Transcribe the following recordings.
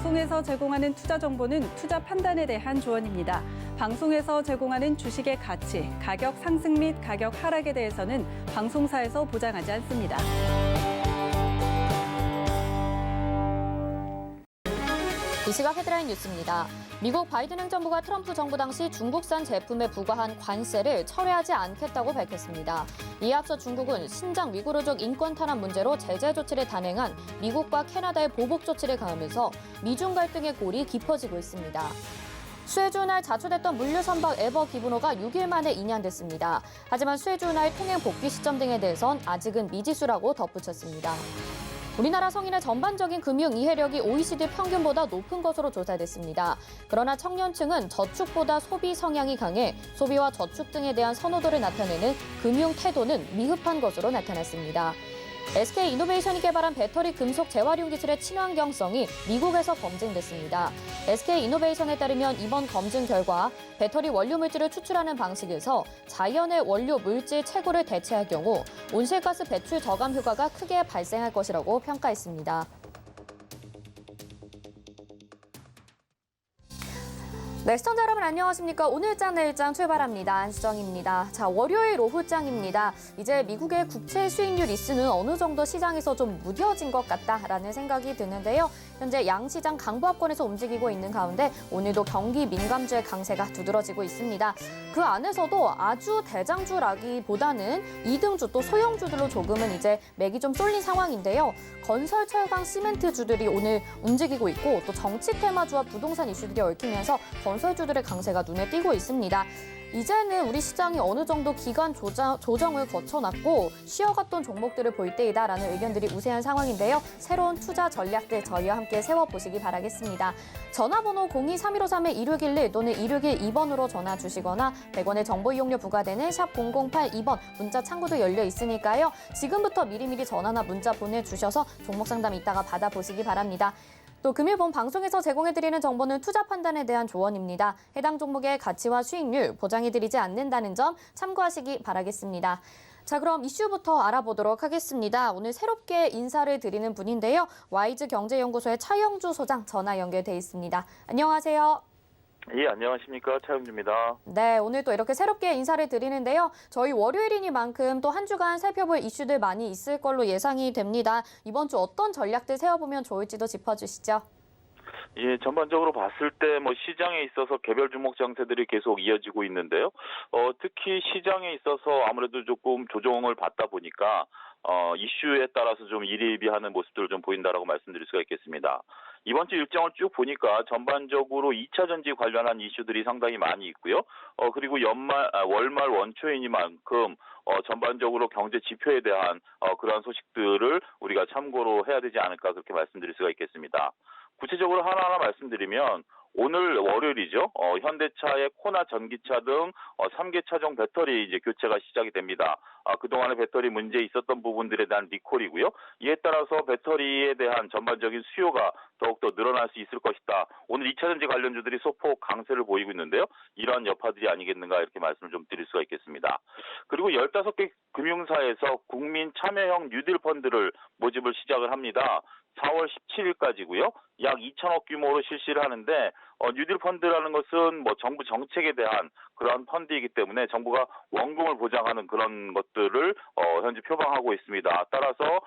방송에서 제공하는 투자 정보는 투자 판단에 대한 조언입니다. 방송에서 제공하는 주식의 가치, 가격 상승 및 가격 하락에 대해서는 방송사에서 보장하지 않습니다. 이 시각 헤드라인 뉴스입니다. 미국 바이든 행정부가 트럼프 정부 당시 중국산 제품에 부과한 관세를 철회하지 않겠다고 밝혔습니다. 이에 앞서 중국은 신장 위구르족 인권 탄압 문제로 제재 조치를 단행한 미국과 캐나다의 보복 조치를 가하면서 미중 갈등의 골이 깊어지고 있습니다. 수혜주은하에 자초됐던 물류 선박 에버 기분호가 6일 만에 인양됐습니다. 하지만 수혜주은하의 통행 복귀 시점 등에 대해선 아직은 미지수라고 덧붙였습니다. 우리나라 성인의 전반적인 금융 이해력이 OECD 평균보다 높은 것으로 조사됐습니다. 그러나 청년층은 저축보다 소비 성향이 강해 소비와 저축 등에 대한 선호도를 나타내는 금융 태도는 미흡한 것으로 나타났습니다. SK이노베이션이 개발한 배터리 금속 재활용 기술의 친환경성이 미국에서 검증됐습니다. SK이노베이션에 따르면 이번 검증 결과 배터리 원료 물질을 추출하는 방식에서 자연의 원료 물질 채굴을 대체할 경우 온실가스 배출 저감 효과가 크게 발생할 것이라고 평가했습니다. 네, 시청자 여러분 안녕하십니까? 오늘장 내일장 출발합니다. 안수정입니다. 자, 월요일 오후장입니다. 이제 미국의 국채 수익률 리스는 어느 정도 시장에서 좀 무뎌진 것 같다라는 생각이 드는데요. 현재 양시장 강보합권에서 움직이고 있는 가운데 오늘도 경기 민감주의 강세가 두드러지고 있습니다. 그 안에서도 아주 대장주라기보다는 2등주 또 소형주들로 조금은 이제 맥이 좀 쏠린 상황인데요. 건설, 철강, 시멘트주들이 오늘 움직이고 있고 또 정치 테마주와 부동산 이슈들이 얽히면서 건설주들의 강세가 눈에 띄고 있습니다. 이제는 우리 시장이 어느 정도 기간 조정을 거쳐놨고 쉬어갔던 종목들을 볼 때이다라는 의견들이 우세한 상황인데요. 새로운 투자 전략들 저희와 함께 세워보시기 바라겠습니다. 전화번호 023153-1611 또는 1612번으로 전화 주시거나 100원의 정보 이용료 부과되는 샵 0082번 문자 창구도 열려 있으니까요. 지금부터 미리미리 전화나 문자 보내주셔서 종목 상담 이따가 받아보시기 바랍니다. 또 금일본 방송에서 제공해드리는 정보는 투자 판단에 대한 조언입니다. 해당 종목의 가치와 수익률 보장해드리지 않는다는 점 참고하시기 바라겠습니다. 자, 그럼 이슈부터 알아보도록 하겠습니다. 오늘 새롭게 인사를 드리는 분인데요. 와이즈 경제연구소의 차영주 소장 전화 연결돼 있습니다. 안녕하세요. 예, 안녕하십니까. 차영주입니다. 네, 오늘 또 이렇게 새롭게 인사를 드리는데요. 저희 월요일이니만큼 또 한 주간 살펴볼 이슈들 많이 있을 걸로 예상이 됩니다. 이번 주 어떤 전략들 세워보면 좋을지도 짚어주시죠. 예, 전반적으로 봤을 때 시장에 있어서 개별 종목 장세들이 계속 이어지고 있는데요. 특히 시장에 있어서 아무래도 조금 조정을 받다 보니까 이슈에 따라서 좀 일희일비하는 모습들을 좀 보인다라고 말씀드릴 수가 있겠습니다. 이번 주 일정을 쭉 보니까 전반적으로 2차 전지 관련한 이슈들이 상당히 많이 있고요. 그리고 월말 원초이니만큼 전반적으로 경제 지표에 대한 그러한 소식들을 우리가 참고로 해야 되지 않을까 그렇게 말씀드릴 수가 있겠습니다. 구체적으로 하나하나 말씀드리면 오늘 월요일이죠. 현대차의 코나 전기차 등 3개 차종 배터리 이제 교체가 시작이 됩니다. 그동안의 배터리 문제에 있었던 부분들에 대한 리콜이고요. 이에 따라서 배터리에 대한 전반적인 수요가 더욱더 늘어날 수 있을 것이다. 오늘 2차 전지 관련주들이 소폭 강세를 보이고 있는데요. 이러한 여파들이 아니겠는가 이렇게 말씀을 좀 드릴 수가 있겠습니다. 그리고 15개 금융사에서 국민 참여형 뉴딜 펀드를 모집을 시작을 합니다. 4월 17일까지고요. 약 2천억 규모로 실시를 하는데 뉴딜 펀드라는 것은 정부 정책에 대한 그런 펀드이기 때문에 정부가 원금을 보장하는 그런 것들을 현재 표방하고 있습니다. 따라서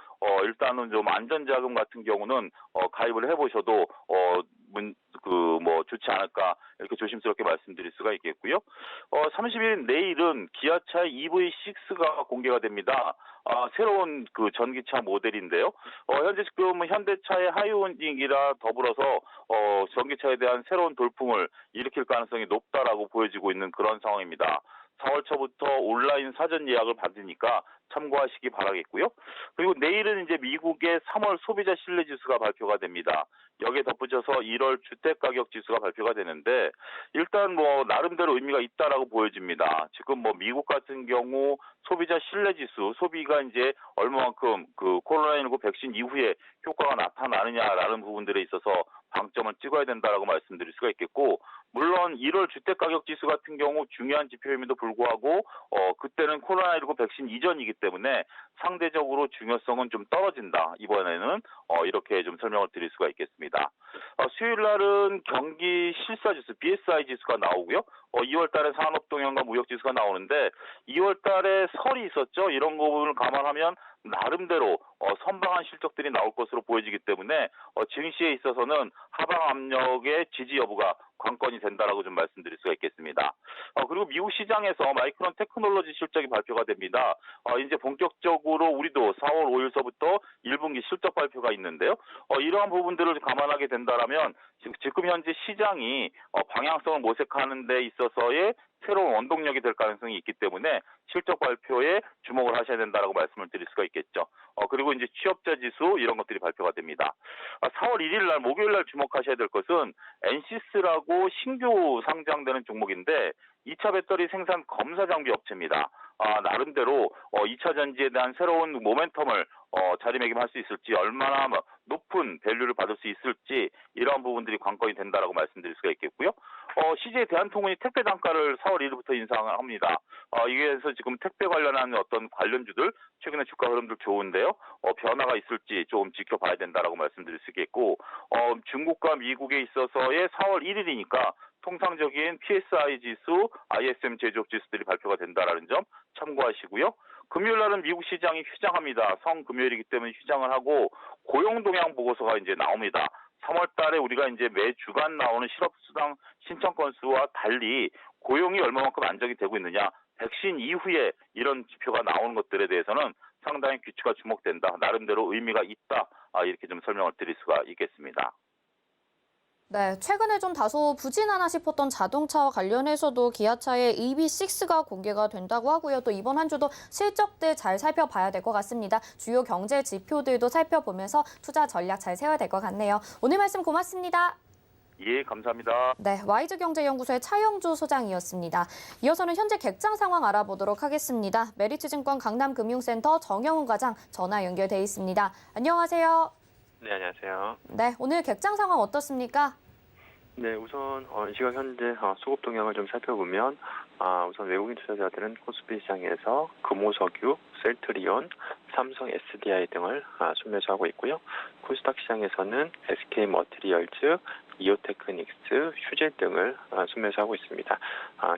일단은 좀 안전자금 같은 경우는 가입을 해보셔도 좋지 않을까 이렇게 조심스럽게 말씀드릴 수가 있겠고요. 30일 내일은 기아차의 EV6가 공개가 됩니다. 새로운 그 전기차 모델인데요. 현재 지금 현대차의 하이온딩이라 더불어서 전기차에 대한 새로운 돌풍을 일으킬 가능성이 높다라고 보여지고 있는 그런 상황입니다. 4월 초부터 온라인 사전 예약을 받으니까 참고하시기 바라겠고요. 그리고 내일은 이제 미국의 3월 소비자 신뢰 지수가 발표가 됩니다. 여기에 덧붙여서 1월 주택 가격 지수가 발표가 되는데 일단 나름대로 의미가 있다라고 보여집니다. 지금 미국 같은 경우 소비자 신뢰 지수, 소비가 이제 얼마만큼 그 코로나19 백신 이후에 효과가 나타나느냐라는 부분들에 있어서 방점을 찍어야 된다라고 말씀드릴 수가 있겠고, 물론 1월 주택 가격 지수 같은 경우 중요한 지표임에도 불구하고 그때는 코로나19 백신 이전이기 때문에 상대적으로 중요성은 좀 떨어진다. 이번에는 이렇게 좀 설명을 드릴 수가 있겠습니다. 수요일 날은 경기 실사지수 BSI 지수가 나오고요. 2월 달에 산업동향과 무역지수가 나오는데 2월 달에 설이 있었죠. 이런 부분을 감안하면 나름대로 선방한 실적들이 나올 것으로 보여지기 때문에 증시에 있어서는 하방 압력의 지지 여부가 관건이 된다라고 좀 말씀드릴 수가 있겠습니다. 그리고 미국 시장에서 마이크론 테크놀로지 실적이 발표가 됩니다. 이제 본격적으로 우리도 4월 5일서부터 1분기 실적 발표가 있는데요. 이러한 부분들을 감안하게 된다라면 지금 현재 시장이 방향성을 모색하는 데 있어서의 새로운 원동력이 될 가능성이 있기 때문에 실적 발표에 주목을 하셔야 된다라고 말씀을 드릴 수가 있겠죠. 그리고 이제 취업자 지수 이런 것들이 발표가 됩니다. 4월 1일 날 목요일 날 주목하셔야 될 것은 엔시스라고 신규 상장되는 종목인데 2차 배터리 생산 검사 장비 업체입니다. 나름대로 2차 전지에 대한 새로운 모멘텀을 자리매김할 수 있을지 얼마나 높은 밸류를 받을 수 있을지 이러한 부분들이 관건이 된다라고 말씀드릴 수가 있겠고요. CJ 대한통운이 택배 단가를 4월 1일부터 인상을 합니다. 이게서 지금 택배 관련한 어떤 관련주들 최근에 주가 흐름들 좋은데요. 변화가 있을지 조금 지켜봐야 된다라고 말씀드릴 수 있겠고 중국과 미국에 있어서의 4월 1일이니까 통상적인 PSI 지수, ISM 제조업 지수들이 발표가 된다라는 점 참고하시고요. 금요일 날은 미국 시장이 휴장합니다. 성금요일이기 때문에 휴장을 하고 고용 동향 보고서가 이제 나옵니다. 3월 달에 우리가 이제 매 주간 나오는 실업수당 신청 건수와 달리 고용이 얼마만큼 안정이 되고 있느냐, 백신 이후에 이런 지표가 나오는 것들에 대해서는 상당히 귀추가 주목된다. 나름대로 의미가 있다. 이렇게 좀 설명을 드릴 수가 있겠습니다. 네, 최근에 좀 다소 부진하나 싶었던 자동차와 관련해서도 기아차의 EV6가 공개가 된다고 하고요. 또 이번 한 주도 실적들 잘 살펴봐야 될 것 같습니다. 주요 경제 지표들도 살펴보면서 투자 전략 잘 세워야 될 것 같네요. 오늘 말씀 고맙습니다. 예, 감사합니다. 네, 와이즈경제연구소의 차영주 소장이었습니다. 이어서는 현재 객장 상황 알아보도록 하겠습니다. 메리츠증권 강남금융센터 정영훈 과장 전화 연결돼 있습니다. 안녕하세요. 네, 안녕하세요. 네, 오늘 객장 상황 어떻습니까? 네, 우선 이 시각 현재 수급 동향을 좀 살펴보면 우선 외국인 투자자들은 코스피 시장에서 금호석유, 셀트리온, 삼성 SDI 등을 순매수하고 있고요. 코스닥 시장에서는 SK 머티리얼즈, 이오테크닉스, 휴질 등을 순매수하고 있습니다.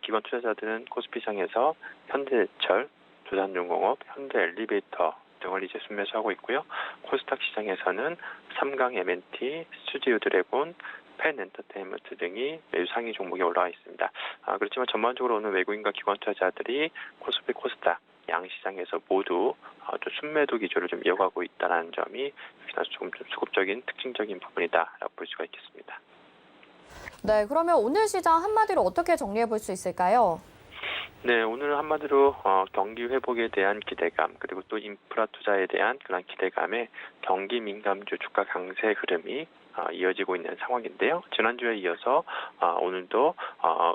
기관 투자자들은 코스피 시장에서 현대제철, 두산중공업, 현대엘리베이터 등을 이제 순매수하고 있고요. 코스닥 시장에서는 삼강 M&T, 스튜디오드래곤, 펜엔터테인먼트 등이 매수 상위 종목에 올라와 있습니다. 그렇지만 전반적으로 오늘 외국인과 기관 투자자들이 코스피, 코스닥 양 시장에서 모두 또 순매도 기조를 좀 이어가고 있다는 점이 조금 좀 수급적인 특징적인 부분이다라고 볼 수가 있겠습니다. 네, 그러면 오늘 시장 한마디로 어떻게 정리해 볼 수 있을까요? 네, 오늘 한마디로 경기 회복에 대한 기대감 그리고 또 인프라 투자에 대한 그런 기대감에 경기 민감주 주가 강세 흐름이 이어지고 있는 상황인데요. 지난주에 이어서 오늘도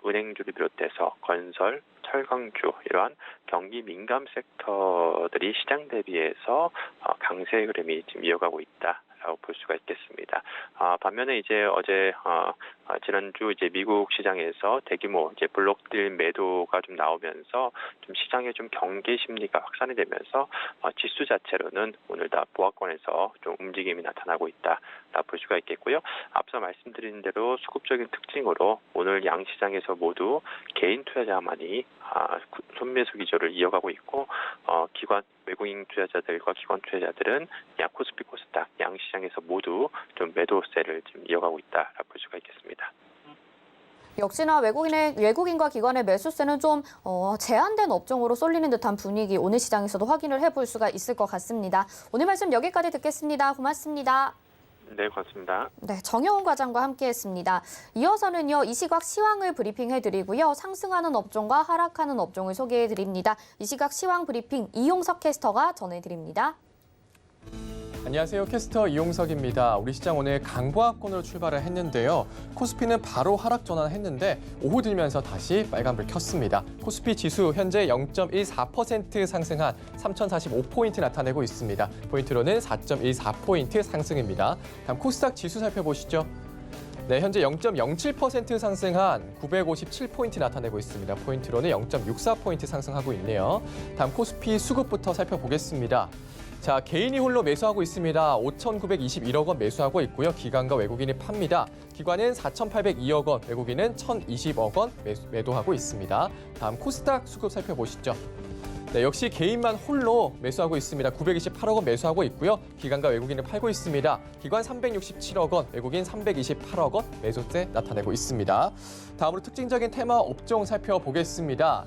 은행주를 비롯해서 건설, 철강주 이러한 경기 민감 섹터들이 시장 대비해서 강세 흐름이 지금 이어가고 있다라고 볼 수가 있겠습니다. 반면에 이제 어제 지난주 이제 미국 시장에서 대규모 이제 블록딜 매도가 좀 나오면서 좀 시장의 좀 경계 심리가 확산이 되면서 지수 자체로는 오늘 다 보합권에서 좀 움직임이 나타나고 있다라고 볼 수가 있겠고요. 앞서 말씀드린 대로 수급적인 특징으로 오늘 양 시장에서 모두 개인 투자자만이 손매수 기조를 이어가고 있고 기관 외국인 투자자들과 기관 투자자들은 코스피 코스닥 양 시장에서 모두 좀 매도세를 지금 이어가고 있다라고 볼 수가 있겠습니다. 역시나 외국인과 기관의 매수세는 좀 제한된 업종으로 쏠리는 듯한 분위기 오늘 시장에서도 확인을 해볼 수가 있을 것 같습니다. 오늘 말씀 여기까지 듣겠습니다. 고맙습니다. 네, 고맙습니다. 네, 정영훈 과장과 함께했습니다. 이어서는요, 이 시각 시황을 브리핑해드리고요. 상승하는 업종과 하락하는 업종을 소개해드립니다. 이 시각 시황 브리핑 이용석 캐스터가 전해드립니다. 안녕하세요. 캐스터 이용석입니다. 우리 시장 오늘 강보합권으로 출발을 했는데요. 코스피는 바로 하락 전환했는데 오후 들면서 다시 빨간불 켰습니다. 코스피 지수 현재 0.14% 상승한 3,045포인트 나타내고 있습니다. 포인트로는 4.14포인트 상승입니다. 다음 코스닥 지수 살펴보시죠. 네, 현재 0.07% 상승한 957포인트 나타내고 있습니다. 포인트로는 0.64포인트 상승하고 있네요. 다음 코스피 수급부터 살펴보겠습니다. 자, 개인이 홀로 매수하고 있습니다. 5,921억 원 매수하고 있고요. 기관과 외국인이 팝니다. 기관은 4,802억 원, 외국인은 1,020억 원 매도하고 있습니다. 다음 코스닥 수급 살펴보시죠. 네, 역시 개인만 홀로 매수하고 있습니다. 928억 원 매수하고 있고요. 기관과 외국인을 팔고 있습니다. 기관 367억 원, 외국인 328억 원 매수세 나타내고 있습니다. 다음으로 특징적인 테마 업종 살펴보겠습니다.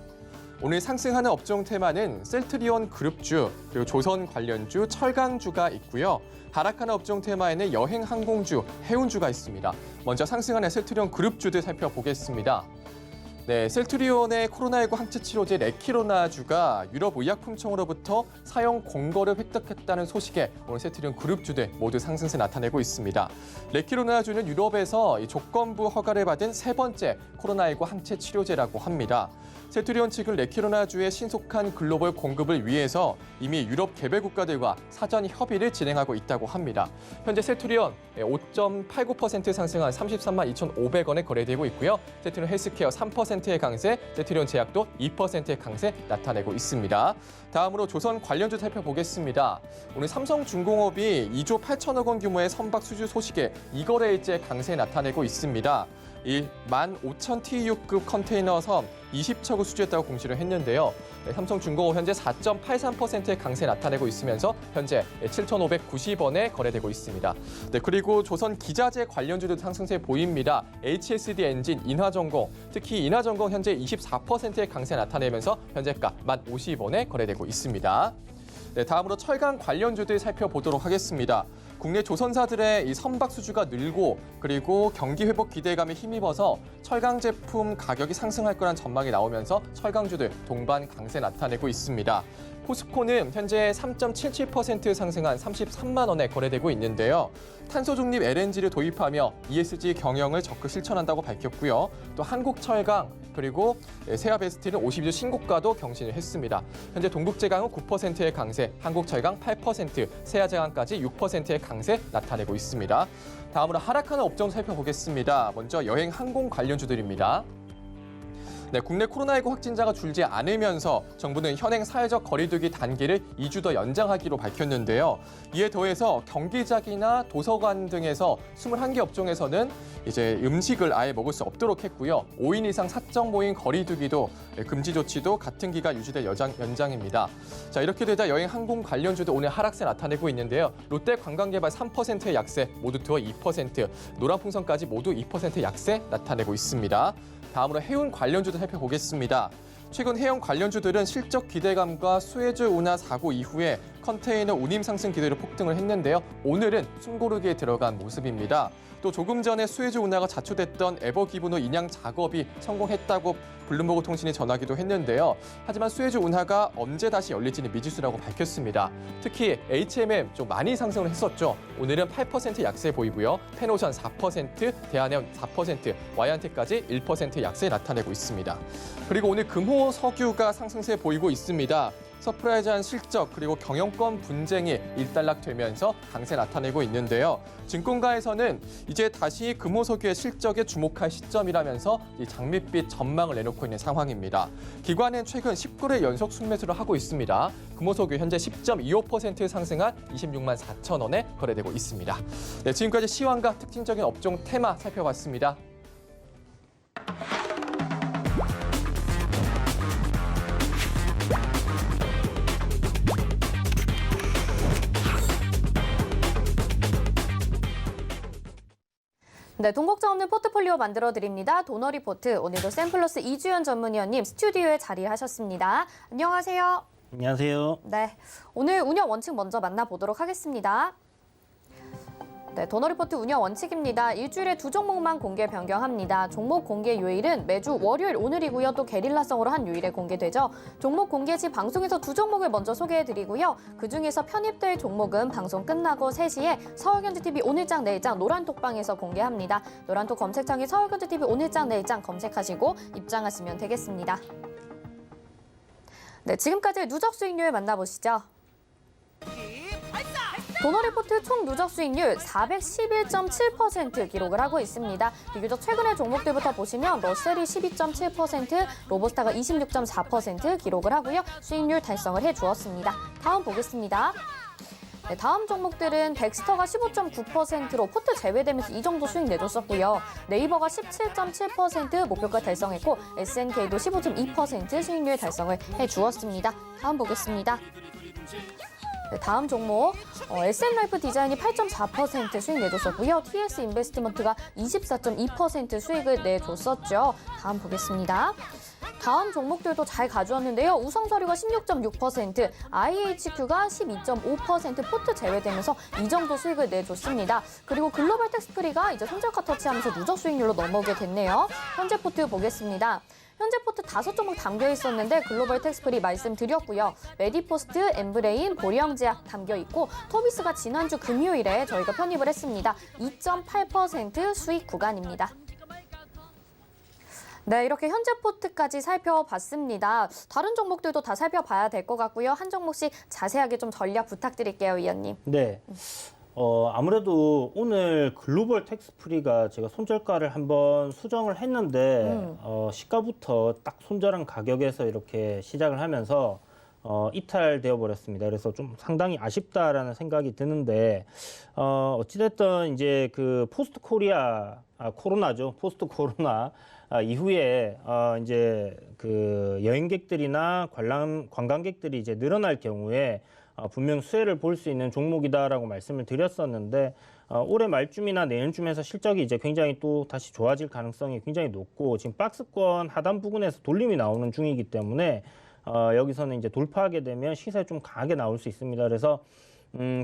오늘 상승하는 업종 테마는 셀트리온 그룹주, 그리고 조선 관련주, 철강주가 있고요. 하락하는 업종 테마에는 여행 항공주, 해운주가 있습니다. 먼저 상승하는 셀트리온 그룹주들 살펴보겠습니다. 네, 셀트리온의 코로나19 항체 치료제 레키로나주가 유럽 의약품청으로부터 사용 공고를 획득했다는 소식에 오늘 셀트리온 그룹주들 모두 상승세 나타내고 있습니다. 레키로나주는 유럽에서 이 조건부 허가를 받은 세 번째 코로나19 항체 치료제라고 합니다. 셀트리온 측은 레키로나주의 신속한 글로벌 공급을 위해서 이미 유럽 개별 국가들과 사전 협의를 진행하고 있다고 합니다. 현재 셀트리온 5.89% 상승한 33만 2,500원에 거래되고 있고요. 셀트리온 헬스케어 3%의 강세, 셀트리온 제약도 2%의 강세 나타내고 있습니다. 다음으로 조선 관련주 살펴보겠습니다. 오늘 삼성중공업이 2조 8천억 원 규모의 선박 수주 소식에 이거래일째 강세 나타내고 있습니다. 이 15,000TEU급 컨테이너 섬 20척을 수주했다고 공시를 했는데요. 삼성중공업 현재 4.83%의 강세 나타내고 있으면서 현재 7,590원에 거래되고 있습니다. 네, 그리고 조선 기자재 관련주도 상승세 보입니다. HSD 엔진, 인하전공, 특히 인하전공 현재 24%의 강세 나타내면서 현재가 1,050원에 거래되고 있습니다. 네, 다음으로 철강 관련주들 살펴보도록 하겠습니다. 국내 조선사들의 이 선박 수주가 늘고 그리고 경기 회복 기대감에 힘입어서 철강 제품 가격이 상승할 거란 전망이 나오면서 철강주들 동반 강세 나타내고 있습니다. 포스코는 현재 3.77% 상승한 33만 원에 거래되고 있는데요. 탄소 중립 LNG를 도입하며 ESG 경영을 적극 실천한다고 밝혔고요. 또 한국철강 그리고 세아베스트는 52주 신고가도 경신을 했습니다. 현재 동국제강은 9%의 강세, 한국철강 8%, 세아제강까지 6%의 강세 나타내고 있습니다. 다음으로 하락하는 업종 살펴보겠습니다. 먼저 여행 항공 관련주들입니다. 네, 국내 코로나19 확진자가 줄지 않으면서 정부는 현행 사회적 거리두기 단계를 2주 더 연장하기로 밝혔는데요. 이에 더해서 경기장이나 도서관 등에서 21개 업종에서는 이제 음식을 아예 먹을 수 없도록 했고요. 5인 이상 사적 모임 거리두기도 금지 조치도 같은 기간 유지될 연장입니다. 자, 이렇게 되자 여행 항공 관련주도 오늘 하락세 나타내고 있는데요. 롯데 관광개발 3%의 약세, 모두투어 2%, 노란풍선까지 모두 2% 약세 나타내고 있습니다. 다음으로 해운 관련주도 살펴보겠습니다. 최근 해운 관련주들은 실적 기대감과 수혜주 운하 사고 이후에 컨테이너 운임 상승 기대로 폭등을 했는데요. 오늘은 숨고르기에 들어간 모습입니다. 또 조금 전에 수혜주 운하가 자초됐던 에버기브노 인양 작업이 성공했다고 블룸버그 통신이 전하기도 했는데요. 하지만 수혜주 운하가 언제 다시 열릴지는 미지수라고 밝혔습니다. 특히 HMM 좀 많이 상승을 했었죠. 오늘은 8% 약세 보이고요. 펜오션 4%, 대한해운 4%, 와이안티까지 1% 약세 나타내고 있습니다. 그리고 오늘 금호 석유가 상승세 보이고 있습니다. 서프라이즈한 실적 그리고 경영권 분쟁이 일단락되면서 강세 나타내고 있는데요. 증권가에서는 이제 다시 금호석유의 실적에 주목할 시점이라면서 이 장밋빛 전망을 내놓고 있는 상황입니다. 기관은 최근 19일 연속 순매수를 하고 있습니다. 금호석유 현재 10.25% 상승한 26만 4천 원에 거래되고 있습니다. 네, 지금까지 시황과 특징적인 업종 테마 살펴봤습니다. 네, 돈 걱정 없는 포트폴리오 만들어드립니다. 도너리포트, 오늘도 샘플러스 이주연 전문위원님 스튜디오에 자리하셨습니다. 안녕하세요. 안녕하세요. 네, 오늘 운영 원칙 먼저 만나보도록 하겠습니다. 네, 도너리포트 운영 원칙입니다. 일주일에 2종목만 공개 변경합니다. 종목 공개 요일은 매주 월요일 오늘이고요. 또 게릴라성으로 한 요일에 공개되죠. 종목 공개 시 방송에서 2종목을 먼저 소개해드리고요. 그중에서 편입될 종목은 방송 끝나고 3시에 서울경제TV 오늘장 내일장 노란톡방에서 공개합니다. 노란톡 검색창에 서울경제TV 오늘장 내일장 검색하시고 입장하시면 되겠습니다. 네, 지금까지 누적 수익률 만나보시죠. 도너리포트 총 누적 수익률 411.7% 기록을 하고 있습니다. 비교적 최근의 종목들부터 보시면 러셀이 12.7%, 로보스타가 26.4% 기록을 하고요. 수익률 달성을 해주었습니다. 다음 보겠습니다. 네, 다음 종목들은 덱스터가 15.9%로 포트 제외되면서 이 정도 수익 내줬었고요. 네이버가 17.7% 목표가 달성했고 SNK도 15.2% 수익률 달성을 해주었습니다. 다음 보겠습니다. 네, 다음 종목 SN라이프 디자인이 8.4% 수익 내줬었고요. TS 인베스트먼트가 24.2% 수익을 내줬었죠. 다음 보겠습니다. 다음 종목들도 잘 가져왔는데요. 우성서류가 16.6%, IHQ가 12.5% 포트 제외되면서 이 정도 수익을 내줬습니다. 그리고 글로벌 텍스프리가 이제 손절가 터치하면서 누적 수익률로 넘어오게 됐네요. 현재 포트 보겠습니다. 현재 포트 5종목 담겨 있었는데 글로벌 텍스프리 말씀드렸고요. 메디포스트, 엠브레인, 보리형제약 담겨 있고 토비스가 지난주 금요일에 저희가 편입을 했습니다. 2.8% 수익 구간입니다. 네, 이렇게 현재 포트까지 살펴봤습니다. 다른 종목들도 다 살펴봐야 될 것 같고요. 한 종목씩 자세하게 좀 전략 부탁드릴게요, 위원님. 네. 아무래도 오늘 글로벌 텍스프리가 제가 손절가를 한번 수정을 했는데 시가부터 딱 손절한 가격에서 이렇게 시작을 하면서 이탈되어 버렸습니다. 그래서 좀 상당히 아쉽다라는 생각이 드는데 어찌됐든 이제 그 포스트 코리아 코로나죠. 포스트 코로나 이후에 이제 그 여행객들이나 관광객들이 이제 늘어날 경우에 분명 수혜를 볼 수 있는 종목이다라고 말씀을 드렸었는데 올해 말쯤이나 내년쯤에서 실적이 이제 굉장히 또 다시 좋아질 가능성이 굉장히 높고 지금 박스권 하단 부근에서 돌림이 나오는 중이기 때문에 여기서는 이제 돌파하게 되면 시세 좀 강하게 나올 수 있습니다. 그래서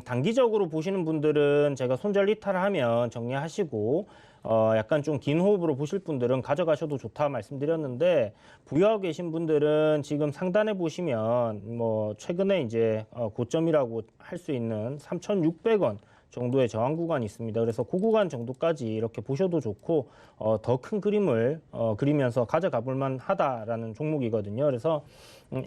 단기적으로 보시는 분들은 제가 손절 이탈을 하면 정리하시고 약간 좀 긴 호흡으로 보실 분들은 가져가셔도 좋다 말씀드렸는데 보유하고 계신 분들은 지금 상단에 보시면 뭐 최근에 이제 고점이라고 할 수 있는 3,600원 정도의 저항 구간이 있습니다. 그래서 그 구간 정도까지 이렇게 보셔도 좋고 더 큰 그림을 그리면서 가져가 볼 만하다라는 종목이거든요. 그래서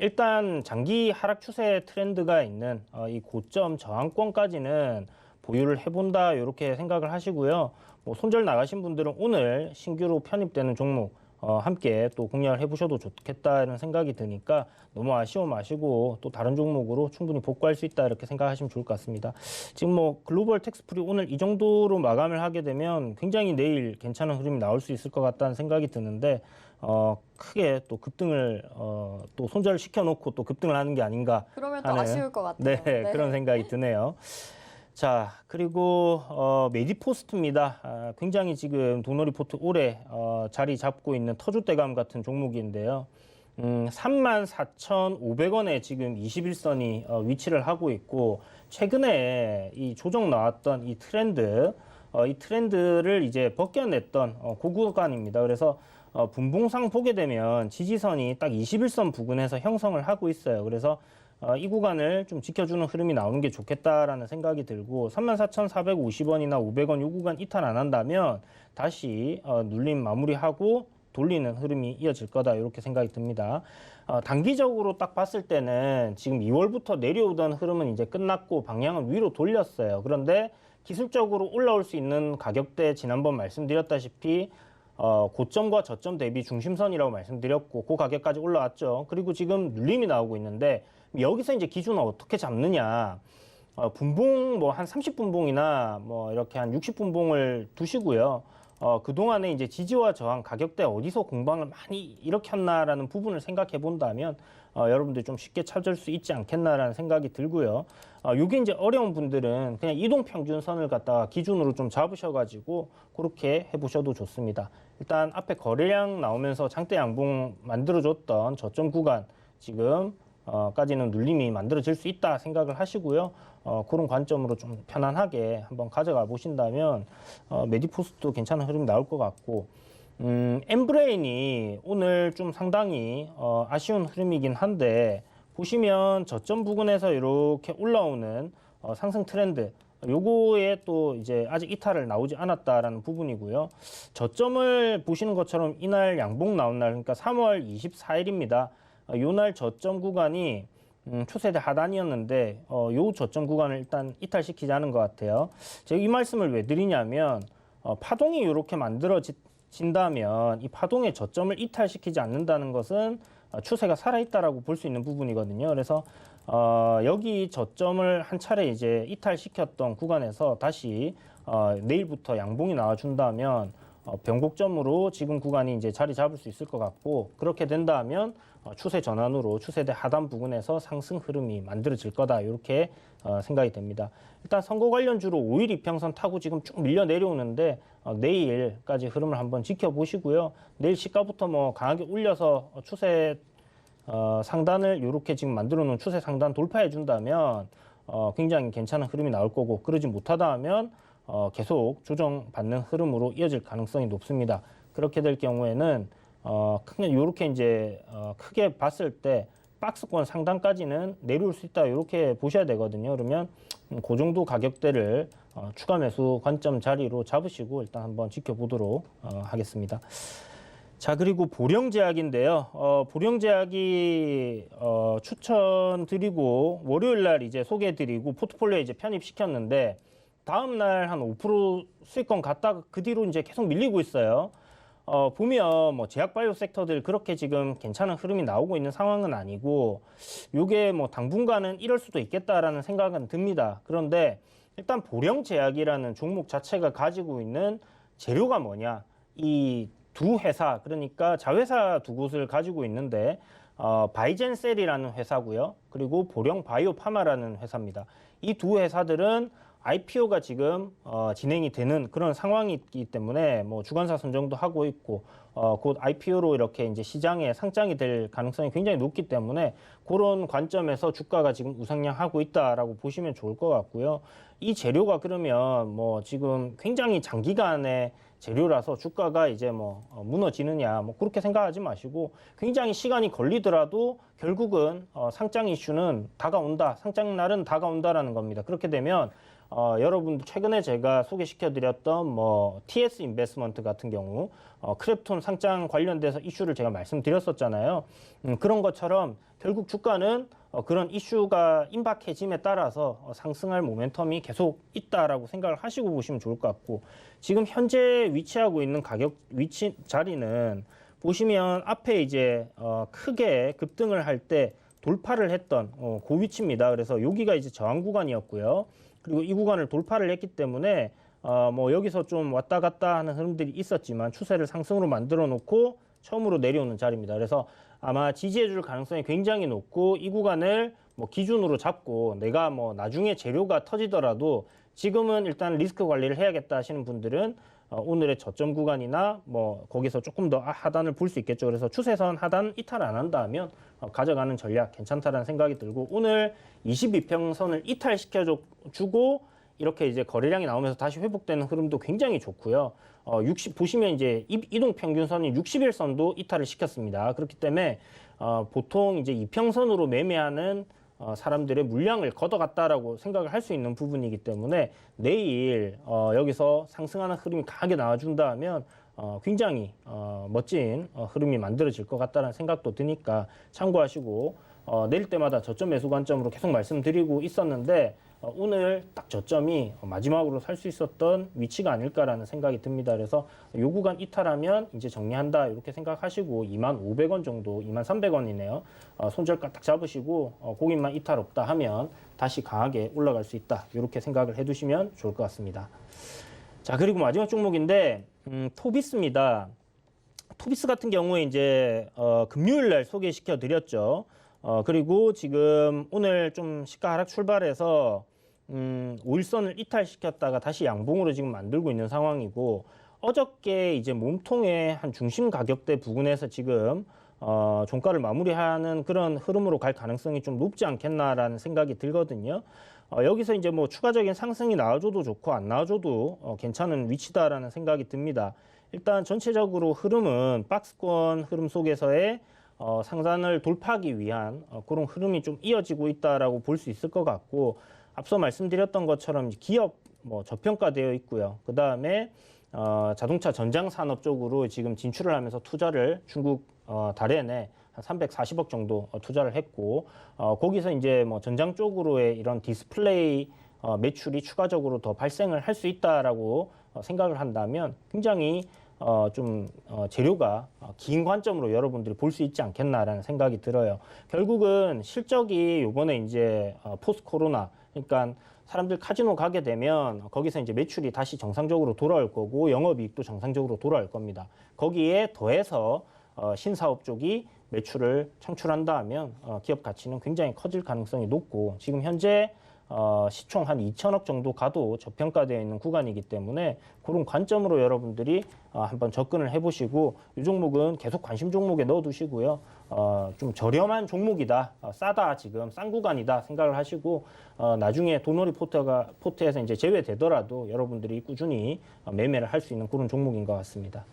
일단 장기 하락 추세 트렌드가 있는 이 고점 저항권까지는 보유를 해본다 이렇게 생각을 하시고요. 뭐 손절 나가신 분들은 오늘 신규로 편입되는 종목 함께 또 공략을 해보셔도 좋겠다는 생각이 드니까 너무 아쉬워 마시고 또 다른 종목으로 충분히 복구할 수 있다 이렇게 생각하시면 좋을 것 같습니다. 지금 뭐 글로벌 텍스프리 오늘 이 정도로 마감을 하게 되면 굉장히 내일 괜찮은 흐름이 나올 수 있을 것 같다는 생각이 드는데 크게 또 급등을 또 손절을 시켜놓고 또 급등을 하는 게 아닌가 그러면 또 하는 아쉬울 것 같아요. 네, 그런 생각이 드네요. 자, 그리고 메디포스트입니다. 굉장히 지금 도너리포트 올해 자리 잡고 있는 터줏대감 같은 종목인데요. 34,500원에 지금 21선이 위치를 하고 있고 최근에 이 조정 나왔던 이 트렌드를 이제 벗겨냈던 그 구간입니다. 그래서 분봉상 보게 되면 지지선이 딱 21선 부근에서 형성을 하고 있어요. 그래서 이 구간을 좀 지켜주는 흐름이 나오는 게 좋겠다라는 생각이 들고 34,450원이나 500원 이 구간 이탈 안 한다면 다시 눌림 마무리하고 돌리는 흐름이 이어질 거다 이렇게 생각이 듭니다. 단기적으로 딱 봤을 때는 지금 2월부터 내려오던 흐름은 이제 끝났고 방향은 위로 돌렸어요. 그런데 기술적으로 올라올 수 있는 가격대 지난번 말씀드렸다시피 고점과 저점 대비 중심선이라고 말씀드렸고 그 가격까지 올라왔죠. 그리고 지금 눌림이 나오고 있는데 여기서 이제 기준을 어떻게 잡느냐. 분봉 뭐 한 30분봉이나 뭐 이렇게 한 60분봉을 두시고요. 그동안에 이제 지지와 저항 가격대 어디서 공방을 많이 일으켰나라는 부분을 생각해 본다면 여러분들 좀 쉽게 찾을 수 있지 않겠나라는 생각이 들고요. 이게 이제 어려운 분들은 그냥 이동평균선을 갖다가 기준으로 좀 잡으셔가지고 그렇게 해보셔도 좋습니다. 일단 앞에 거래량 나오면서 장대 양봉 만들어줬던 저점 구간 지금 까지는 눌림이 만들어질 수 있다 생각을 하시고요. 그런 관점으로 좀 편안하게 한번 가져가 보신다면 메디포스트도 괜찮은 흐름이 나올 것 같고 엠브레인이 오늘 좀 상당히 아쉬운 흐름이긴 한데 보시면 저점 부근에서 이렇게 올라오는 상승 트렌드 요거에 또 이제 아직 이탈을 나오지 않았다라는 부분이고요. 저점을 보시는 것처럼 이날 양봉 나온 날 그러니까 3월 24일입니다. 요 날 저점 구간이 추세대 하단이었는데 요 저점 구간을 일단 이탈시키자는 것 같아요. 제가 이 말씀을 왜 드리냐면 파동이 이렇게 만들어진다면 이 파동의 저점을 이탈시키지 않는다는 것은 추세가 살아있다라고 볼 수 있는 부분이거든요. 그래서 여기 저점을 한 차례 이제 이탈시켰던 구간에서 다시 내일부터 양봉이 나와준다면 변곡점으로 지금 구간이 이제 자리 잡을 수 있을 것 같고, 그렇게 된다면 추세 전환으로 추세대 하단 부근에서 상승 흐름이 만들어질 거다, 이렇게 생각이 됩니다. 일단 선거 관련주로 5일 이평선 타고 지금 쭉 밀려 내려오는데 내일까지 흐름을 한번 지켜보시고요. 내일 시가부터 뭐 강하게 올려서 추세 상단을 이렇게 지금 만들어 놓은 추세 상단 돌파해 준다면 굉장히 괜찮은 흐름이 나올 거고, 그러지 못하다 하면 계속 조정받는 흐름으로 이어질 가능성이 높습니다. 그렇게 될 경우에는 이렇게 이제 크게 봤을 때 박스권 상단까지는 내려올 수 있다, 이렇게 보셔야 되거든요. 그러면 그 정도 가격대를 추가 매수 관점 자리로 잡으시고 일단 한번 지켜보도록 하겠습니다. 자, 그리고 보령제약인데요. 보령제약이 추천드리고 월요일 날 이제 소개해드리고 포트폴리오에 이제 편입시켰는데 다음 날 한 5% 수익권 갔다가 그 뒤로 이제 계속 밀리고 있어요. 보면 뭐 제약바이오 섹터들 그렇게 지금 괜찮은 흐름이 나오고 있는 상황은 아니고, 요게 뭐 당분간은 이럴 수도 있겠다라는 생각은 듭니다. 그런데 일단 보령제약이라는 종목 자체가 가지고 있는 재료가 뭐냐, 이 두 회사, 그러니까 자회사 두 곳을 가지고 있는데 바이젠셀이라는 회사고요, 그리고 보령바이오파마라는 회사입니다. 이 두 회사들은 IPO가 지금 진행이 되는 그런 상황이기 때문에 뭐 주관사 선정도 하고 있고 곧 IPO로 이렇게 이제 시장에 상장이 될 가능성이 굉장히 높기 때문에 그런 관점에서 주가가 지금 우상향하고 있다라고 보시면 좋을 것 같고요. 이 재료가 그러면 뭐 지금 굉장히 장기간의 재료라서 주가가 이제 뭐 무너지느냐, 뭐 그렇게 생각하지 마시고 굉장히 시간이 걸리더라도 결국은 상장 이슈는 다가온다, 상장 날은 다가온다라는 겁니다. 그렇게 되면 여러분들 최근에 제가 소개시켜드렸던 뭐 TS 인베스먼트 같은 경우 크랩톤 상장 관련돼서 이슈를 제가 말씀드렸었잖아요. 그런 것처럼 결국 주가는 그런 이슈가 임박해짐에 따라서 상승할 모멘텀이 계속 있다라고 생각을 하시고 보시면 좋을 것 같고, 지금 현재 위치하고 있는 가격 위치 자리는 보시면 앞에 이제 크게 급등을 할 때 돌파를 했던 그 위치입니다. 그래서 여기가 이제 저항 구간이었고요. 그리고 이 구간을 돌파를 했기 때문에 뭐 여기서 좀 왔다 갔다 하는 흐름들이 있었지만 추세를 상승으로 만들어 놓고 처음으로 내려오는 자리입니다. 그래서 아마 지지해 줄 가능성이 굉장히 높고, 이 구간을 뭐 기준으로 잡고 내가 뭐 나중에 재료가 터지더라도 지금은 일단 리스크 관리를 해야겠다 하시는 분들은 오늘의 저점 구간이나 뭐 거기서 조금 더 하단을 볼 수 있겠죠. 그래서 추세선 하단 이탈 안 한다 하면 가져가는 전략 괜찮다라는 생각이 들고, 오늘 22평선을 이탈시켜주고 이렇게 이제 거래량이 나오면서 다시 회복되는 흐름도 굉장히 좋고요. 보시면 이제 이동 평균선이 60일선도 이탈을 시켰습니다. 그렇기 때문에 보통 이제 이평선으로 매매하는 사람들의 물량을 걷어갔다라고 생각을 할 수 있는 부분이기 때문에 내일 여기서 상승하는 흐름이 강하게 나와준다 하면 굉장히 멋진 흐름이 만들어질 것 같다는 생각도 드니까 참고하시고, 내릴 때마다 저점 매수 관점으로 계속 말씀드리고 있었는데 오늘 딱 저점이 마지막으로 살 수 있었던 위치가 아닐까라는 생각이 듭니다. 그래서 요 구간 이탈하면 이제 정리한다, 이렇게 생각하시고 25,000원 정도, 23,000원이네요. 손절가 딱 잡으시고 고객만 이탈 없다 하면 다시 강하게 올라갈 수 있다, 이렇게 생각을 해두시면 좋을 것 같습니다. 자, 그리고 마지막 종목인데 토비스입니다. 토비스 같은 경우에 이제 금요일 날 소개시켜 드렸죠. 그리고 지금 오늘 좀 시가 하락 출발해서 5일선을 이탈시켰다가 다시 양봉으로 지금 만들고 있는 상황이고, 어저께 이제 몸통의 한 중심 가격대 부근에서 지금 종가를 마무리하는 그런 흐름으로 갈 가능성이 좀 높지 않겠나라는 생각이 들거든요. 여기서 이제 뭐 추가적인 상승이 나와줘도 좋고 안 나와줘도 괜찮은 위치다라는 생각이 듭니다. 일단 전체적으로 흐름은 박스권 흐름 속에서의 상단을 돌파하기 위한 그런 흐름이 좀 이어지고 있다라고 볼 수 있을 것 같고, 앞서 말씀드렸던 것처럼 기업 뭐 저평가되어 있고요. 그 다음에 자동차 전장 산업 쪽으로 지금 진출을 하면서 투자를 중국 다롄에 한 340억 정도 투자를 했고 거기서 이제 뭐 전장 쪽으로의 이런 디스플레이 매출이 추가적으로 더 발생을 할 수 있다라고 생각을 한다면 굉장히 재료가 긴 관점으로 여러분들이 볼 수 있지 않겠나라는 생각이 들어요. 결국은 실적이 이번에 이제 포스트 코로나, 그러니까 사람들 카지노 가게 되면 거기서 이제 매출이 다시 정상적으로 돌아올 거고 영업이익도 정상적으로 돌아올 겁니다. 거기에 더해서 신사업 쪽이 매출을 창출한다 하면 기업 가치는 굉장히 커질 가능성이 높고 지금 현재 시총 한 2천억 정도 가도 저평가되어 있는 구간이기 때문에 그런 관점으로 여러분들이 한번 접근을 해보시고 이 종목은 계속 관심 종목에 넣어두시고요. 좀 저렴한 종목이다, 싸다, 지금 싼 구간이다 생각을 하시고 나중에 도놀이 포트에서 이제 제외되더라도 여러분들이 꾸준히 매매를 할 수 있는 그런 종목인 것 같습니다.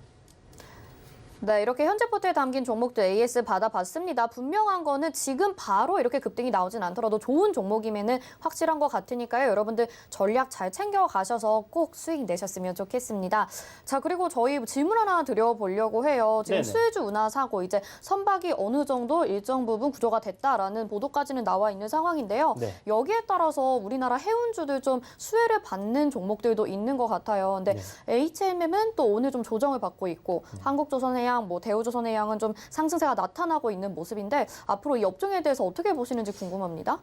네, 이렇게 현재 포트에 담긴 종목도 AS 받아봤습니다. 분명한 거는 지금 바로 이렇게 급등이 나오진 않더라도 좋은 종목이면은 확실한 것 같으니까요. 여러분들 전략 잘 챙겨가셔서 꼭 수익 내셨으면 좋겠습니다. 자, 그리고 저희 질문 하나 드려보려고 해요. 지금 네네. 수혜주 운하 사고 이제 선박이 어느 정도 일정 부분 구조가 됐다라는 보도까지는 나와 있는 상황인데요. 네. 여기에 따라서 우리나라 해운주들 좀 수혜를 받는 종목들도 있는 것 같아요. 근데 HMM은 또 오늘 좀 조정을 받고 있고 한국조선해양, 뭐 대우조선해양은 좀 상승세가 나타나고 있는 모습인데 앞으로 이 업종에 대해서 어떻게 보시는지 궁금합니다.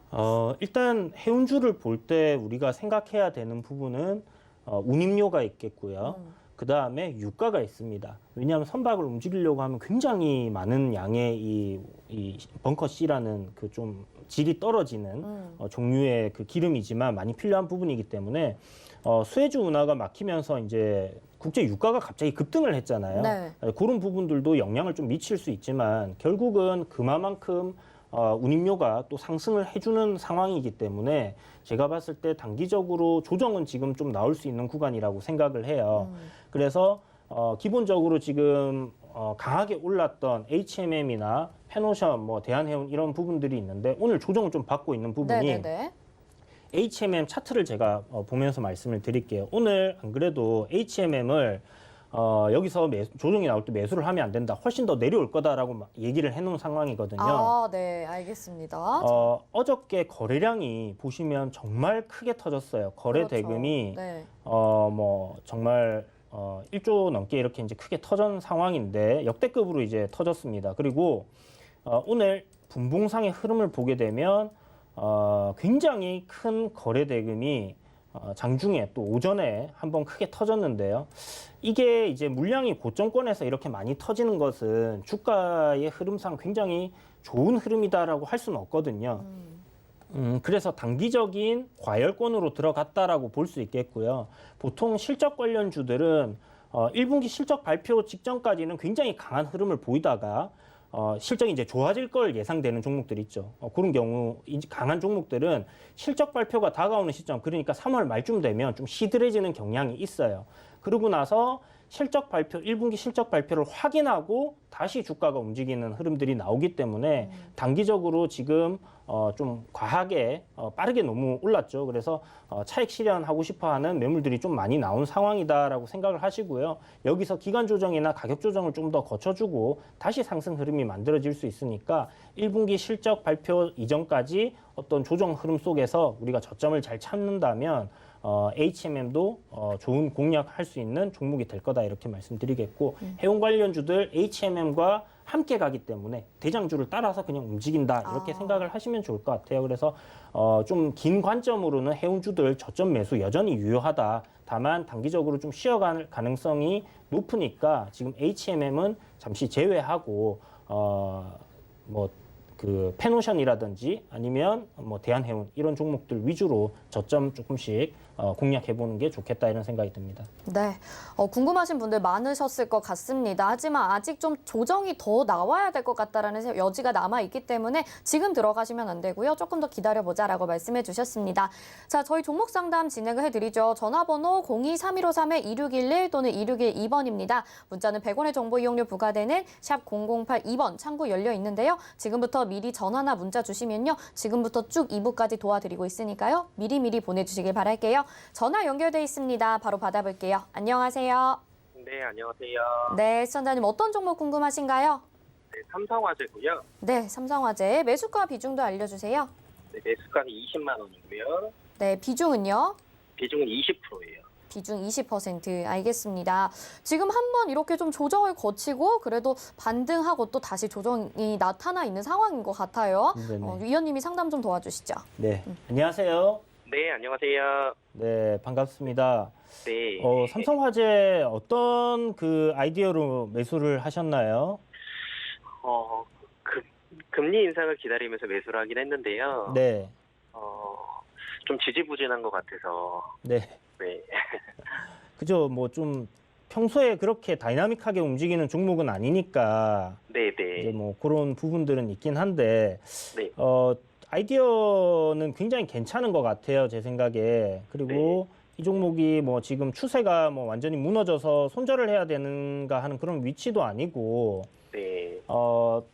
일단 해운주를 볼 때 우리가 생각해야 되는 부분은 운임료가 있겠고요. 그 다음에 유가가 있습니다. 왜냐하면 선박을 움직이려고 하면 굉장히 많은 양의 이 벙커 C라는 그 좀 질이 떨어지는 종류의 그 기름이지만 많이 필요한 부분이기 때문에 수혜주 운하가 막히면서 이제 국제 유가가 갑자기 급등을 했잖아요. 네. 그런 부분들도 영향을 좀 미칠 수 있지만 결국은 그만큼 운임료가 또 상승을 해주는 상황이기 때문에 제가 봤을 때 단기적으로 조정은 지금 좀 나올 수 있는 구간이라고 생각을 해요. 그래서 기본적으로 지금 강하게 올랐던 HMM이나 페노션, 뭐 대한해운 이런 부분들이 있는데 오늘 조정을 좀 받고 있는 부분이 네네네. HMM 차트를 제가 보면서 말씀을 드릴게요. 오늘 안 그래도 HMM을 여기서 조정이 나올 때 매수를 하면 안 된다. 훨씬 더 내려올 거다라고 얘기를 해놓은 상황이거든요. 아, 네, 알겠습니다. 어저께 거래량이 보시면 정말 크게 터졌어요. 거래 그렇죠. 대금이 네. 정말 1조 넘게 이렇게 이제 크게 터진 상황인데 역대급으로 이제 터졌습니다. 그리고 오늘 분봉상의 흐름을 보게 되면 굉장히 큰 거래 대금이 장중에 또 오전에 한번 크게 터졌는데요. 이게 이제 물량이 고점권에서 이렇게 많이 터지는 것은 주가의 흐름상 굉장히 좋은 흐름이다라고 할 수는 없거든요. 그래서 단기적인 과열권으로 들어갔다라고 볼 수 있겠고요. 보통 실적 관련주들은 1분기 실적 발표 직전까지는 굉장히 강한 흐름을 보이다가 실적이 이제 좋아질 걸 예상되는 종목들 있죠. 그런 경우 강한 종목들은 실적 발표가 다가오는 시점, 그러니까 3월 말쯤 되면 좀 시들해지는 경향이 있어요. 그러고 나서 실적 발표, 1분기 실적 발표를 확인하고 다시 주가가 움직이는 흐름들이 나오기 때문에 단기적으로 지금 좀 과하게 빠르게 너무 올랐죠. 그래서 차익 실현하고 싶어하는 매물들이 좀 많이 나온 상황이다라고 생각을 하시고요. 여기서 기간 조정이나 가격 조정을 좀 더 거쳐주고 다시 상승 흐름이 만들어질 수 있으니까 1분기 실적 발표 이전까지 어떤 조정 흐름 속에서 우리가 저점을 잘 찾는다면 HMM도 좋은 공략할 수 있는 종목이 될 거다 이렇게 말씀드리겠고 해운 관련주들 HMM과 함께 가기 때문에 대장주를 따라서 그냥 움직인다 이렇게 생각을 하시면 좋을 것 같아요. 그래서 좀 긴 관점으로는 해운주들 저점 매수 여전히 유효하다. 다만 단기적으로 좀 쉬어갈 가능성이 높으니까 지금 HMM은 잠시 제외하고 그 페노션이라든지 아니면 뭐 대한해운 이런 종목들 위주로 저점 조금씩 공략해보는 게 좋겠다 이런 생각이 듭니다. 네, 궁금하신 분들 많으셨을 것 같습니다. 하지만 아직 좀 조정이 더 나와야 될 것 같다라는 여지가 남아있기 때문에 지금 들어가시면 안 되고요. 조금 더 기다려보자라고 말씀해 주셨습니다. 자, 저희 종목 상담 진행을 해드리죠. 전화번호 023153-2611 또는 2612번입니다. 문자는 100원의 정보 이용료 부과되는 샵 0082번 창구 열려 있는데요. 지금부터 미리 전화나 문자 주시면요. 지금부터 쭉 2부까지 도와드리고 있으니까요. 미리미리 보내주시길 바랄게요. 전화 연결돼 있습니다. 바로 받아볼게요. 안녕하세요. 네, 안녕하세요. 네, 시청자님 어떤 종목 궁금하신가요? 네, 삼성화재고요. 네, 삼성화재 매수가 비중도 알려주세요. 네, 매수가는 20만 원이고요. 네, 비중은요? 비중은 20%예요. 비중 20%. 알겠습니다. 지금 한번 이렇게 좀 조정을 거치고 그래도 반등하고 또 다시 조정이 나타나 있는 상황인 것 같아요. 네네. 위원님이 상담 좀 도와주시죠. 네, 안녕하세요. 네, 안녕하세요. 네, 반갑습니다. 네. 삼성화재 어떤 그 아이디어로 매수를 하셨나요? 금리 인상을 기다리면서 매수를 하긴 했는데요. 네, 좀 지지부진한 것 같아서. 네. 네. 그죠. 뭐 좀 평소에 그렇게 다이나믹하게 움직이는 종목은 아니니까 네, 이제 네. 뭐 그런 부분들은 있긴 한데 네. 아이디어는 굉장히 괜찮은 것 같아요, 제 생각에. 그리고 이 종목이 뭐 지금 추세가 뭐 완전히 무너져서 손절을 해야 되는가 하는 그런 위치도 아니고 네.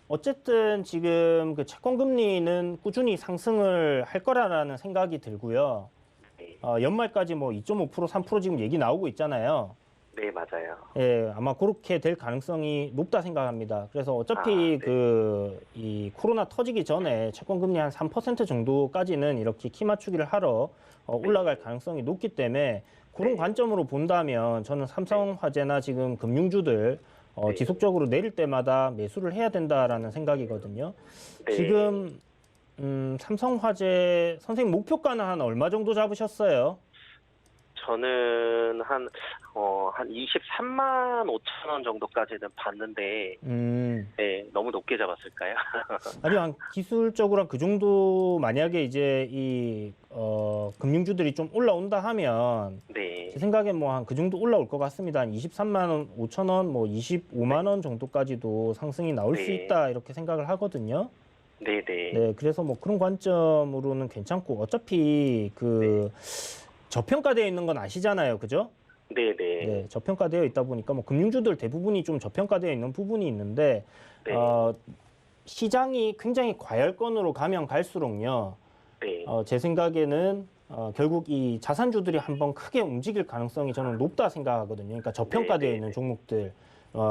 어쨌든 지금 그 채권 금리는 꾸준히 상승을 할 거라는 생각이 들고요. 네. 연말까지 뭐 2.5%, 3% 지금 얘기 나오고 있잖아요. 네, 맞아요. 예, 아마 그렇게 될 가능성이 높다 생각합니다. 그래서 어차피 네. 이 코로나 터지기 전에 채권 금리 한 3% 정도까지는 이렇게 키 맞추기를 하러 올라갈 가능성이 높기 때문에 그런 네. 관점으로 본다면 저는 삼성화재나 지금 금융주들 네. 지속적으로 내릴 때마다 매수를 해야 된다라는 생각이거든요. 네. 지금 삼성화재 선생님 목표가는 한 얼마 정도 잡으셨어요? 저는 한 23만 5천 원 정도까지는 봤는데, 네, 너무 높게 잡았을까요? 아니요, 기술적으로 한 그 정도 만약에 이제 금융주들이 좀 올라온다 하면 네. 제 생각에 뭐 한 그 정도 올라올 것 같습니다. 한 23만 원, 5천 원, 뭐 25만 원 정도까지도 상승이 나올 수 네. 있다 이렇게 생각을 하거든요. 네, 네. 네, 그래서 뭐 그런 관점으로는 괜찮고 어차피 저평가되어 있는 건 아시잖아요, 그죠? 네, 네. 네, 저평가되어 있다 보니까 뭐 금융주들 대부분이 좀 저평가되어 있는 부분이 있는데 네. 시장이 굉장히 과열권으로 가면 갈수록요. 네. 제 생각에는 결국 이 자산주들이 한번 크게 움직일 가능성이 저는 높다 생각하거든요. 그러니까 저평가되어 네, 있는 네. 종목들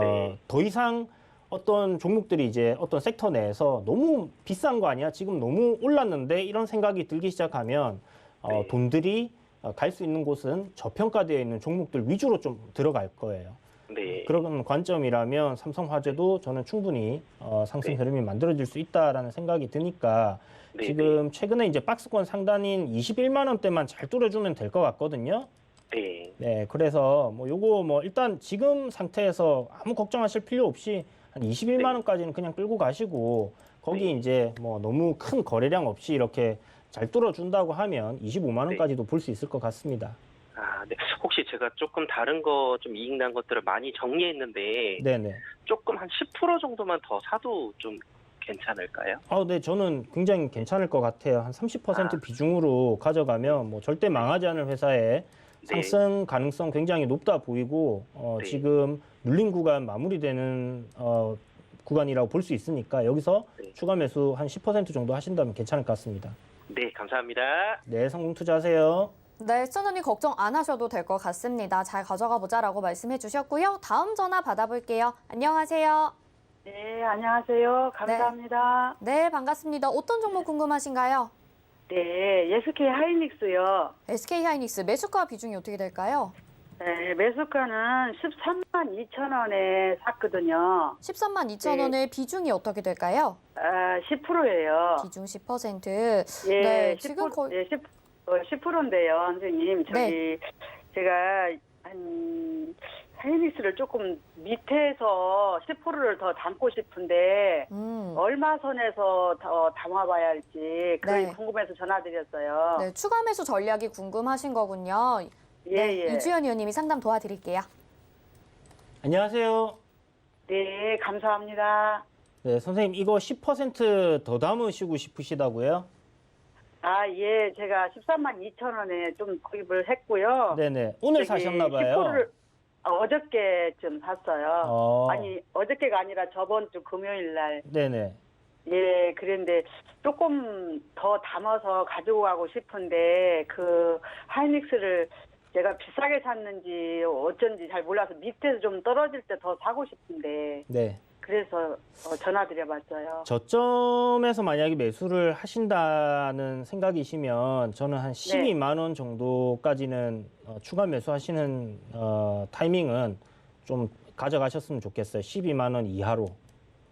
네. 더 이상 어떤 종목들이 이제 어떤 섹터 내에서 너무 비싼 거 아니야? 지금 너무 올랐는데 이런 생각이 들기 시작하면 네. 돈들이 갈 수 있는 곳은 저평가되어 있는 종목들 위주로 좀 들어갈 거예요. 네. 그런 관점이라면 삼성화재도 저는 충분히 상승 네. 흐름이 만들어질 수 있다라는 생각이 드니까 네, 지금 최근에 이제 박스권 상단인 21만 원대만 잘 뚫어주면 될 것 같거든요. 네. 네, 그래서 뭐 요거 뭐 일단 지금 상태에서 아무 걱정하실 필요 없이 한 21만 원까지는 그냥 끌고 가시고 거기 네. 이제 뭐 너무 큰 거래량 없이 이렇게 잘 뚫어준다고 하면 25만 원까지도 볼 수 있을 것 같습니다. 네. 혹시 제가 조금 다른 거 좀 이익 난 것들을 많이 정리했는데 네네. 조금 한 10% 정도만 더 사도 좀 괜찮을까요? 네, 저는 굉장히 괜찮을 것 같아요. 한 30% 비중으로 가져가면 뭐 절대 망하지 않을 회사에 상승 가능성 굉장히 높다 보이고 네. 지금 눌린 구간 마무리되는 구간이라고 볼 수 있으니까 여기서 네. 추가 매수 한 10% 정도 하신다면 괜찮을 것 같습니다. 네, 감사합니다. 네, 성공 투자하세요. 네, 시청자님 걱정 안 하셔도 될 것 같습니다. 잘 가져가 보자라고 말씀해 주셨고요. 다음 전화 받아볼게요. 안녕하세요. 네, 안녕하세요. 감사합니다. 네, 반갑습니다. 어떤 종목 궁금하신가요? 네, SK 하이닉스요. SK 하이닉스 매수가 비중이 어떻게 될까요? 네, 매수가는 13만 2천 원에 샀거든요. 13만 2천 원의 비중이 어떻게 될까요? 10%예요. 비중 10%. 예, 네, 10%, 지금 거의 예, 10%인데요, 선생님. 네. 제가 하이닉스를 조금 밑에서 10%를 더 담고 싶은데 얼마 선에서 더 담아봐야 할지 그게 네. 궁금해서 전화드렸어요. 네, 추가 매수 전략이 궁금하신 거군요. 네, 예. 이주연 의원님이 상담 도와드릴게요. 안녕하세요. 네, 감사합니다. 네, 선생님 이거 10%더 담으시고 싶으시다고요? 예, 제가 13만 2천 원에 좀 구입을 했고요. 네네. 오늘 사셨나 봐요. 10%를 어저께쯤 샀어요. 아니, 어저께가 아니라 저번 주 금요일 날. 네네. 예, 그런데 조금 더 담아서 가지고 가고 싶은데 그 하이닉스를 제가 비싸게 샀는지 어쩐지 잘 몰라서 밑에서 좀 떨어질 때 더 사고 싶은데 네. 그래서 전화드려봤어요. 저점에서 만약에 매수를 하신다는 생각이시면 저는 한 네. 12만 원 정도까지는 추가 매수하시는 타이밍은 좀 가져가셨으면 좋겠어요. 12만 원 이하로.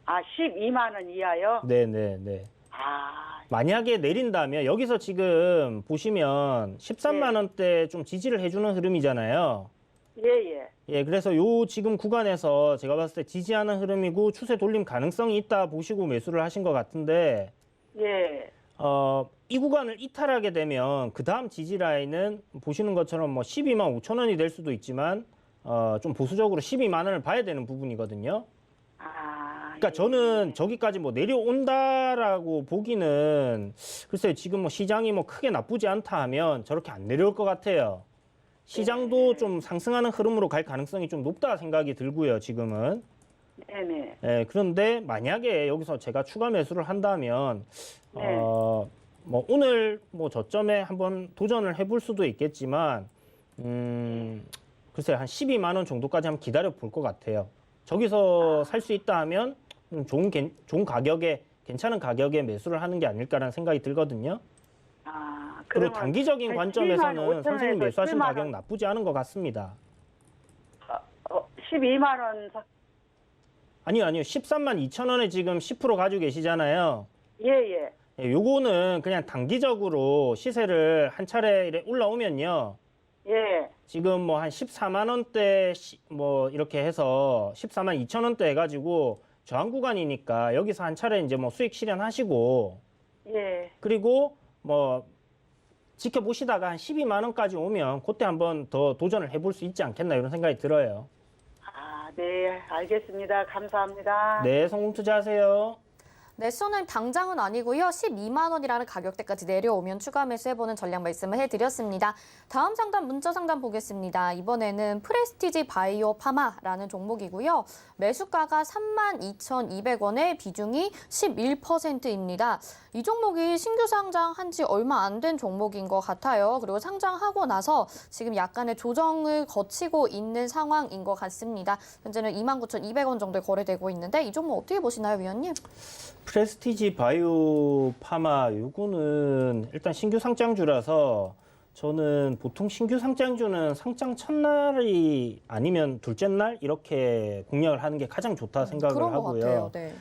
아, 12만 원 이하요? 네네네. 아, 만약에 내린다면 여기서 지금 보시면 13만 원대 좀 지지를 해주는 흐름이잖아요. 예. 예, 그래서 요 지금 구간에서 제가 봤을 때 지지하는 흐름이고 추세 돌림 가능성이 있다 보시고 매수를 하신 것 같은데, 예. 이 구간을 이탈하게 되면 그 다음 지지 라인은 보시는 것처럼 뭐 12만 5천 원이 될 수도 있지만, 좀 보수적으로 12만 원을 봐야 되는 부분이거든요. 아, 그러니까 저는 저기까지 뭐 내려온다라고 보기는 글쎄요, 지금 뭐 시장이 뭐 크게 나쁘지 않다 하면 저렇게 안 내려올 것 같아요. 시장도 좀 상승하는 흐름으로 갈 가능성이 좀 높다 생각이 들고요, 지금은. 네네. 예, 그런데 만약에 여기서 제가 추가 매수를 한다면, 네. 뭐 오늘 뭐 저점에 한번 도전을 해볼 수도 있겠지만, 글쎄요, 한 12만 원 정도까지 한번 기다려 볼 것 같아요. 저기서 살 수 있다 하면 좋은 가격에, 괜찮은 가격에 매수를 하는 게 아닐까라는 생각이 들거든요. 아, 그리고 그러면 단기적인 한 관점에서는 12만 선생님 5천 매수하신 12만 가격 원. 나쁘지 않은 것 같습니다. 12만 원. 아니요. 13만 2천 원에 지금 10% 가지고 계시잖아요. 예. 예, 요거는 그냥 단기적으로 시세를 한 차례 이렇게 올라오면요. 예. 지금 뭐 한 14만 원대 뭐 이렇게 해서 14만 2천 원대 해가지고 저항 구간이니까 여기서 한 차례 이제 뭐 수익 실현하시고, 예. 그리고 뭐 지켜보시다가 한 12만 원까지 오면 그때 한번 더 도전을 해볼 수 있지 않겠나 이런 생각이 들어요. 아, 네. 알겠습니다. 감사합니다. 네, 성공 투자하세요. 네, 시청자님 당장은 아니고요. 12만 원이라는 가격대까지 내려오면 추가 매수해보는 전략 말씀을 해드렸습니다. 다음 상담 문자 상담 보겠습니다. 이번에는 프레스티지 바이오 파마라는 종목이고요. 매수가가 32,200원에 비중이 11%입니다. 이 종목이 신규 상장한 지 얼마 안 된 종목인 것 같아요. 그리고 상장하고 나서 지금 약간의 조정을 거치고 있는 상황인 것 같습니다. 현재는 29,200원 정도에 거래되고 있는데 이 종목 어떻게 보시나요, 위원님? 프레스티지 바이오 파마 요거는 일단 신규 상장주라서 저는 보통 신규 상장주는 상장 첫날이 아니면 둘째 날 이렇게 공략을 하는 게 가장 좋다 생각을 그런 것 하고요. 같아요. 네.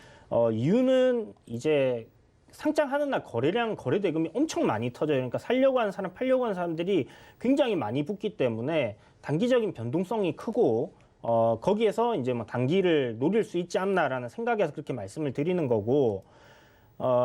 이유는 이제 상장하는 날 거래 대금이 엄청 많이 터져요. 그러니까 살려고 하는 사람, 팔려고 하는 사람들이 굉장히 많이 붙기 때문에 단기적인 변동성이 크고 거기에서 이제 뭐 단기를 노릴 수 있지 않나라는 생각에서 그렇게 말씀을 드리는 거고,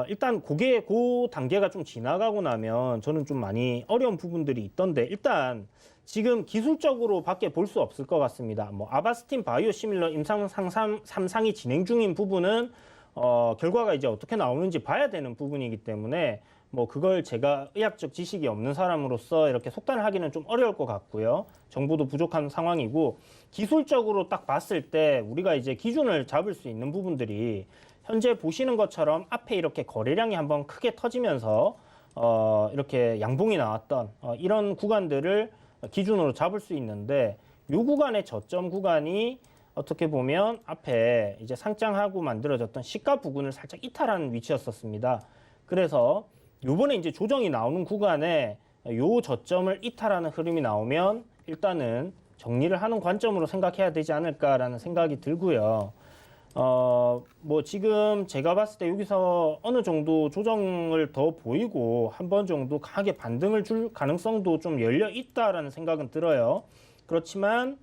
일단 그 단계가 좀 지나가고 나면 저는 좀 많이 어려운 부분들이 있던데, 일단 지금 기술적으로 밖에 볼 수 없을 것 같습니다. 뭐 아바스틴 바이오 시밀러 임상 3상이 진행 중인 부분은 결과가 이제 어떻게 나오는지 봐야 되는 부분이기 때문에 뭐 그걸 제가 의학적 지식이 없는 사람으로서 이렇게 속단을 하기는 좀 어려울 것 같고요. 정보도 부족한 상황이고, 기술적으로 딱 봤을 때 우리가 이제 기준을 잡을 수 있는 부분들이 현재 보시는 것처럼 앞에 이렇게 거래량이 한번 크게 터지면서 이렇게 양봉이 나왔던 이런 구간들을 기준으로 잡을 수 있는데, 이 구간의 저점 구간이 어떻게 보면 앞에 이제 상장하고 만들어졌던 시가 부근을 살짝 이탈하는 위치였었습니다. 그래서 요번에 이제 조정이 나오는 구간에 요 저점을 이탈하는 흐름이 나오면 일단은 정리를 하는 관점으로 생각해야 되지 않을까라는 생각이 들고요. 뭐 지금 제가 봤을 때 여기서 어느 정도 조정을 더 보이고 한 번 정도 강하게 반등을 줄 가능성도 좀 열려 있다라는 생각은 들어요. 그렇지만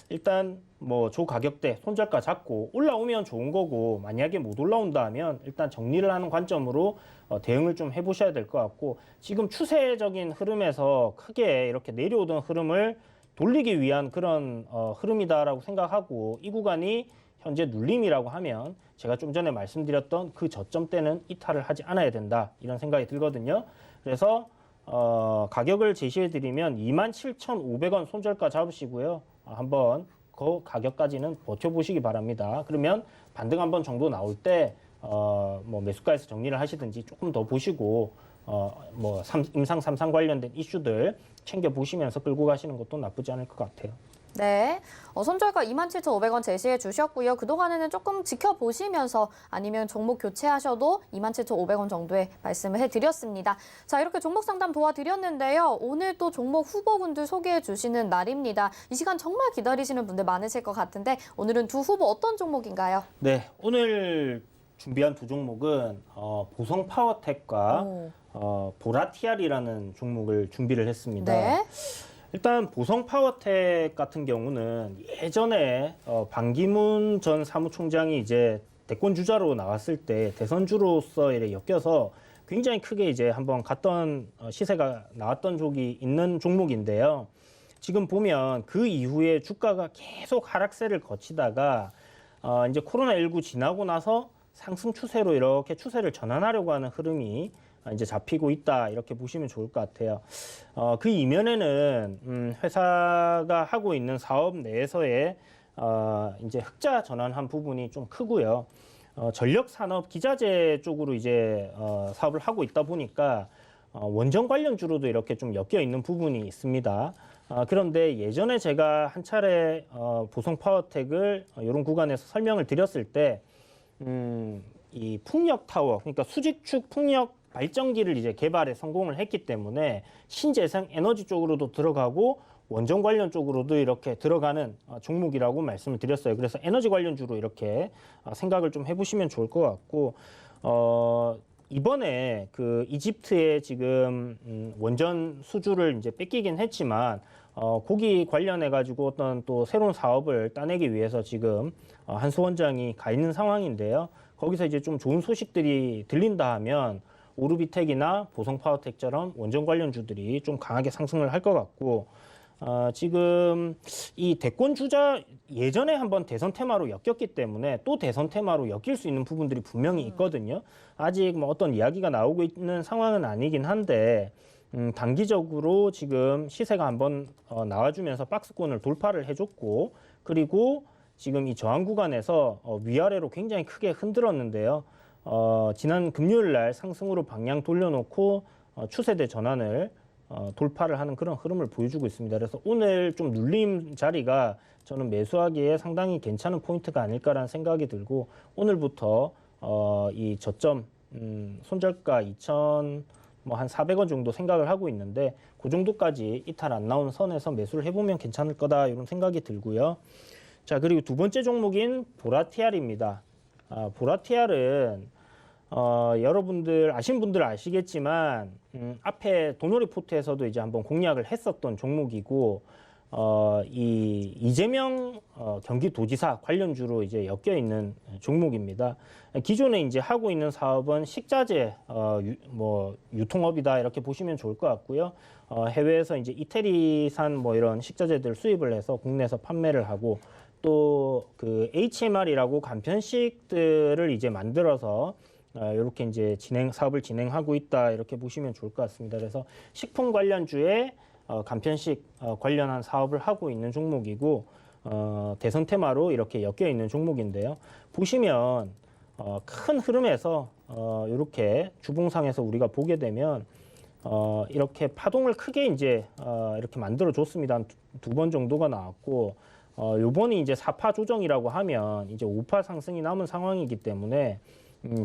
일단 뭐 조 가격대 손절가 잡고 올라오면 좋은 거고, 만약에 못 올라온다 하면 일단 정리를 하는 관점으로 대응을 좀 해보셔야 될 것 같고, 지금 추세적인 흐름에서 크게 이렇게 내려오던 흐름을 돌리기 위한 그런 흐름이다라고 생각하고, 이 구간이 현재 눌림이라고 하면 제가 좀 전에 말씀드렸던 그 저점 때는 이탈을 하지 않아야 된다 이런 생각이 들거든요. 그래서 가격을 제시해 드리면 27,500원 손절가 잡으시고요. 한번 그 가격까지는 버텨보시기 바랍니다. 그러면 반등 한 번 정도 나올 때 뭐 매수가에서 정리를 하시든지 조금 더 보시고 뭐 임상 3상 관련된 이슈들 챙겨 보시면서 끌고 가시는 것도 나쁘지 않을 것 같아요. 네, 손절가 27,500원 제시해 주셨고요. 그동안에는 조금 지켜보시면서 아니면 종목 교체하셔도 27,500원 정도에 말씀을 해드렸습니다. 자, 이렇게 종목 상담 도와드렸는데요. 오늘 또 종목 후보군들 소개해 주시는 날입니다. 이 시간 정말 기다리시는 분들 많으실 것 같은데 오늘은 두 후보 어떤 종목인가요? 네, 오늘 준비한 두 종목은 보성 파워텍과 보라티알이라는 종목을 준비를 했습니다. 네. 일단 보성 파워텍 같은 경우는 예전에 반기문 전 사무총장이 이제 대권 주자로 나왔을 때 대선주로서 이렇게 엮여서 굉장히 크게 이제 한번 갔던 시세가 나왔던 적이 있는 종목인데요. 지금 보면 그 이후에 주가가 계속 하락세를 거치다가 이제 코로나19 지나고 나서 상승 추세로 이렇게 추세를 전환하려고 하는 흐름이 이제 잡히고 있다 이렇게 보시면 좋을 것 같아요. 그 이면에는 회사가 하고 있는 사업 내에서의 이제 흑자 전환한 부분이 좀 크고요. 전력 산업 기자재 쪽으로 이제 사업을 하고 있다 보니까 원전 관련주로도 이렇게 좀 엮여 있는 부분이 있습니다. 그런데 예전에 제가 한 차례 보성 파워텍을 이런 구간에서 설명을 드렸을 때 이 풍력 타워, 그러니까 수직축 풍력 발전기를 이제 개발에 성공을 했기 때문에 신재생 에너지 쪽으로도 들어가고 원전 관련 쪽으로도 이렇게 들어가는 종목이라고 말씀을 드렸어요. 그래서 에너지 관련주로 이렇게 생각을 좀 해보시면 좋을 것 같고, 이번에 그 이집트에 지금 원전 수주를 이제 뺏기긴 했지만 거기 관련해 가지고 어떤 또 새로운 사업을 따내기 위해서 지금 한수 원장이 가 있는 상황인데요. 거기서 이제 좀 좋은 소식들이 들린다 하면 오르비텍이나 보성파워텍처럼 원전 관련주들이 좀 강하게 상승을 할 것 같고, 지금 이 대권 주자 예전에 한번 대선 테마로 엮였기 때문에 또 대선 테마로 엮일 수 있는 부분들이 분명히 있거든요. 아직 뭐 어떤 이야기가 나오고 있는 상황은 아니긴 한데 단기적으로 지금 시세가 한번 나와주면서 박스권을 돌파를 해줬고, 그리고 지금 이 저항 구간에서 위아래로 굉장히 크게 흔들었는데요. 지난 금요일 날 상승으로 방향 돌려놓고 추세대 전환을 돌파를 하는 그런 흐름을 보여주고 있습니다. 그래서 오늘 좀 눌림 자리가 저는 매수하기에 상당히 괜찮은 포인트가 아닐까라는 생각이 들고, 오늘부터 이 저점 손절가 2,000 뭐 한 400원 정도 생각을 하고 있는데 그 정도까지 이탈 안 나오는 선에서 매수를 해보면 괜찮을 거다 이런 생각이 들고요. 자, 그리고 두 번째 종목인 보라티알입니다. 보라티알은 여러분들 아신 분들 아시겠지만 앞에 도노리포트에서도 이제 한번 공략을 했었던 종목이고, 이 이재명 경기도지사 관련주로 이제 엮여 있는 종목입니다. 기존에 이제 하고 있는 사업은 식자재 뭐 유통업이다 이렇게 보시면 좋을 것 같고요. 해외에서 이제 이태리산 뭐 이런 식자재들 수입을 해서 국내에서 판매를 하고, 또 그 HMR이라고 간편식들을 이제 만들어서 이렇게 이제 사업을 진행하고 있다 이렇게 보시면 좋을 것 같습니다. 그래서 식품 관련주에 간편식 관련한 사업을 하고 있는 종목이고, 대선 테마로 이렇게 엮여 있는 종목인데요. 보시면 큰 흐름에서 이렇게 주봉상에서 우리가 보게 되면 이렇게 파동을 크게 이제 이렇게 만들어 줬습니다. 한 두 번 정도가 나왔고, 요번이 이제 4파 조정이라고 하면 이제 5파 상승이 남은 상황이기 때문에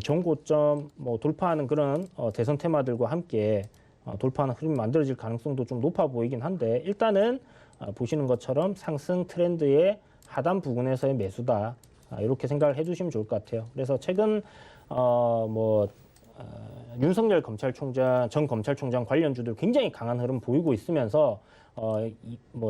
전고점 뭐 돌파하는 그런 대선 테마들과 함께 돌파하는 흐름이 만들어질 가능성도 좀 높아 보이긴 한데, 일단은 보시는 것처럼 상승 트렌드의 하단 부근에서의 매수다 이렇게 생각을 해주시면 좋을 것 같아요. 그래서 최근 윤석열 전 검찰총장 관련주들 굉장히 강한 흐름 보이고 있으면서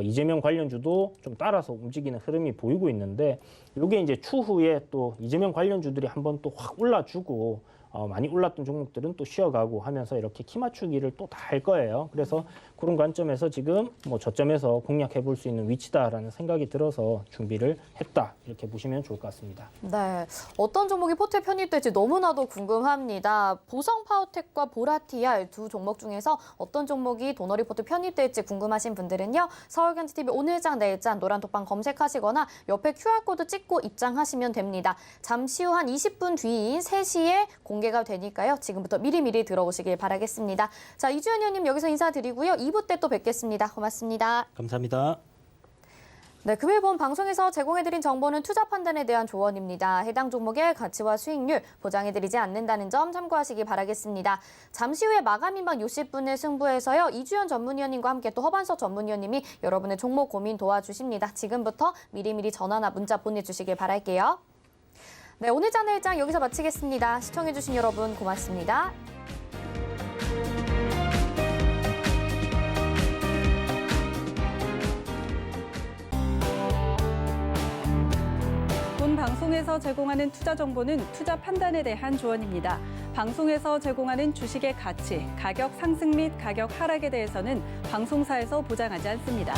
이재명 관련주도 좀 따라서 움직이는 흐름이 보이고 있는데, 이게 이제 추후에 또 이재명 관련주들이 한번 또 확 올라주고 많이 올랐던 종목들은 또 쉬어가고 하면서 이렇게 키 맞추기를 또 다 할 거예요. 그래서 그런 관점에서 지금 뭐 저점에서 공략해 볼 수 있는 위치다라는 생각이 들어서 준비를 했다 이렇게 보시면 좋을 것 같습니다. 네, 어떤 종목이 포트에 편입될지 너무나도 궁금합니다. 보성 파워텍과 보라티알 두 종목 중에서 어떤 종목이 도너리포트 편입될지 궁금하신 분들은요, 서울경제TV 오늘장 내일장 노란톡방 검색하시거나 옆에 QR코드 찍고 입장하시면 됩니다. 잠시 후 한 20분 뒤인 3시에 공개가 되니까요. 지금부터 미리미리 들어오시길 바라겠습니다. 자, 이주연 의원님 여기서 인사드리고요. 2부 때 또 뵙겠습니다. 고맙습니다. 감사합니다. 네, 금일 본 방송에서 제공해드린 정보는 투자 판단에 대한 조언입니다. 해당 종목의 가치와 수익률 보장해드리지 않는다는 점 참고하시기 바라겠습니다. 잠시 후에 마감인방 60분의 승부에서요. 이주연 전문위원님과 함께 또 허반석 전문위원님이 여러분의 종목 고민 도와주십니다. 지금부터 미리미리 전화나 문자 보내주시길 바랄게요. 네, 오늘 짠의 일장 여기서 마치겠습니다. 시청해주신 여러분 고맙습니다. 본 방송에서 제공하는 투자 정보는 투자 판단에 대한 조언입니다. 방송에서 제공하는 주식의 가치, 가격 상승 및 가격 하락에 대해서는 방송사에서 보장하지 않습니다.